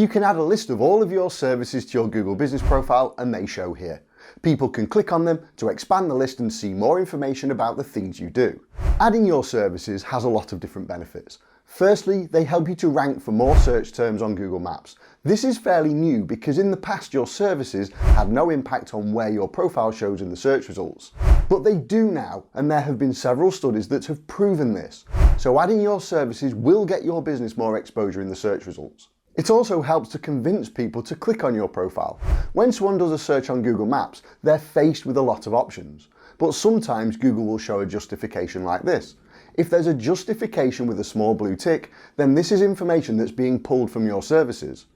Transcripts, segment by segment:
You can add a list of all of your services to your Google Business profile and they show here. People can click on them to expand the list and see more information about the things you do. Adding your services has a lot of different benefits. Firstly, they help you to rank for more search terms on Google Maps. This is fairly new because in the past your services had no impact on where your profile shows in the search results. But they do now, and there have been several studies that have proven this. So adding your services will get your business more exposure in the search results. It also helps to convince people to click on your profile. When someone does a search on Google Maps, they're faced with a lot of options. But sometimes Google will show a justification like this. If there's a justification with a small blue tick, then this is information that's being pulled from your services.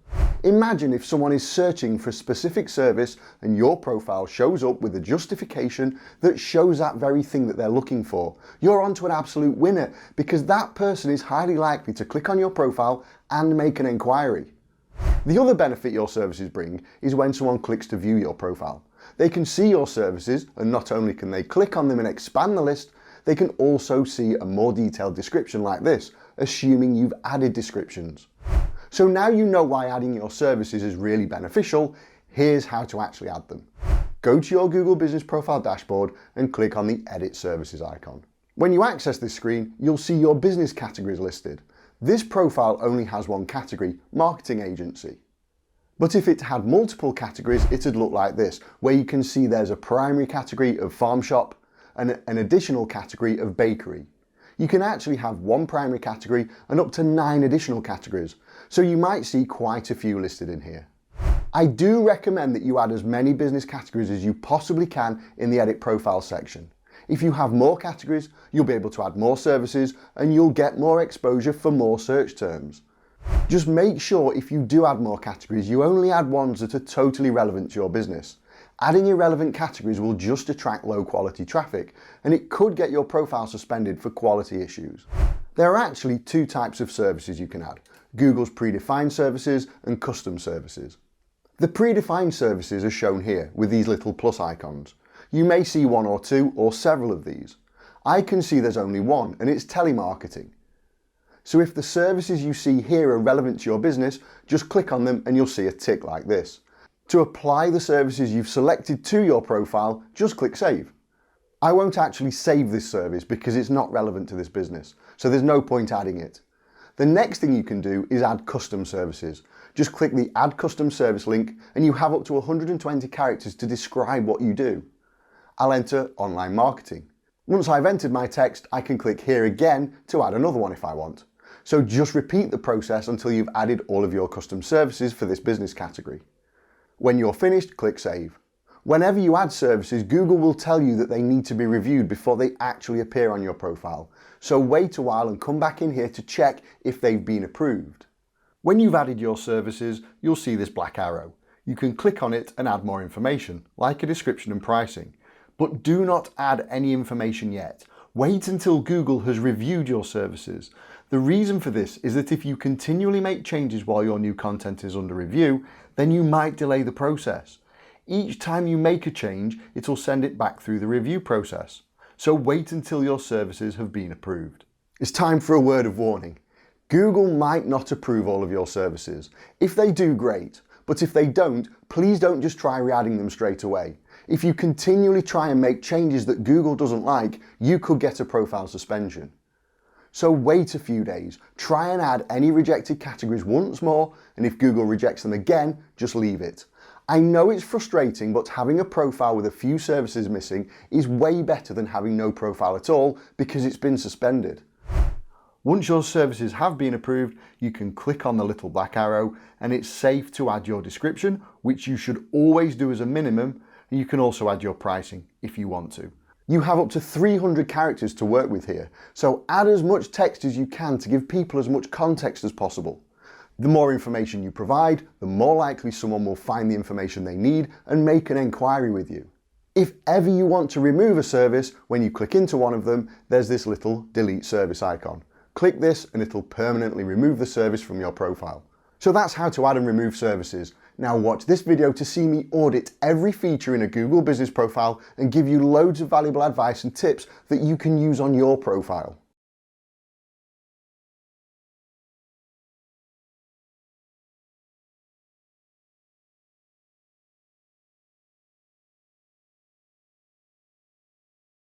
Imagine if someone is searching for a specific service and your profile shows up with a justification that shows that very thing that they're looking for. You're onto an absolute winner because that person is highly likely to click on your profile and make an inquiry. The other benefit your services bring is when someone clicks to view your profile. They can see your services, and not only can they click on them and expand the list, they can also see a more detailed description like this, assuming you've added descriptions. So now you know why adding your services is really beneficial. Here's how to actually add them. Go to your Google Business Profile dashboard and click on the Edit Services icon. When you access this screen, you'll see your business categories listed. This profile only has one category, Marketing Agency. But if it had multiple categories, it'd look like this, where you can see there's a primary category of Farm Shop and an additional category of Bakery. You can actually have one primary category and up to 9 additional categories, so you might see quite a few listed in here. I do recommend that you add as many business categories as you possibly can in the Edit Profile section. If you have more categories, you'll be able to add more services and you'll get more exposure for more search terms. Just make sure if you do add more categories, you only add ones that are totally relevant to your business. Adding irrelevant categories will just attract low quality traffic, and it could get your profile suspended for quality issues. There are actually 2 types of services you can add: Google's predefined services and custom services. The predefined services are shown here with these little plus icons. You may see 1 or 2 or several of these. I can see there's only one, and it's telemarketing. So if the services you see here are relevant to your business, just click on them and you'll see a tick like this. To apply the services you've selected to your profile, just click Save. I won't actually save this service because it's not relevant to this business, so there's no point adding it. The next thing you can do is add custom services. Just click the Add Custom Service link and you have up to 120 characters to describe what you do. I'll enter online marketing. Once I've entered my text, I can click here again to add another one if I want. So just repeat the process until you've added all of your custom services for this business category. When you're finished, click Save. Whenever you add services, Google will tell you that they need to be reviewed before they actually appear on your profile. So wait a while and come back in here to check if they've been approved. When you've added your services, you'll see this black arrow. You can click on it and add more information, like a description and pricing. But do not add any information yet. Wait until Google has reviewed your services. The reason for this is that if you continually make changes while your new content is under review, then you might delay the process. Each time you make a change, it'll send it back through the review process. So wait until your services have been approved. It's time for a word of warning. Google might not approve all of your services. If they do, great. But if they don't, please don't just try re-adding them straight away. If you continually try and make changes that Google doesn't like, you could get a profile suspension. So wait a few days, try and add any rejected categories once more, and if Google rejects them again, just leave it. I know it's frustrating, but having a profile with a few services missing is way better than having no profile at all because it's been suspended. Once your services have been approved, you can click on the little black arrow and it's safe to add your description, which you should always do as a minimum, and you can also add your pricing if you want to. You have up to 300 characters to work with here, so add as much text as you can to give people as much context as possible. The more information you provide, the more likely someone will find the information they need and make an inquiry with you. If ever you want to remove a service, when you click into one of them, there's this little delete service icon. Click this and it'll permanently remove the service from your profile. So that's how to add and remove services. Now watch this video to see me audit every feature in a Google Business Profile and give you loads of valuable advice and tips that you can use on your profile.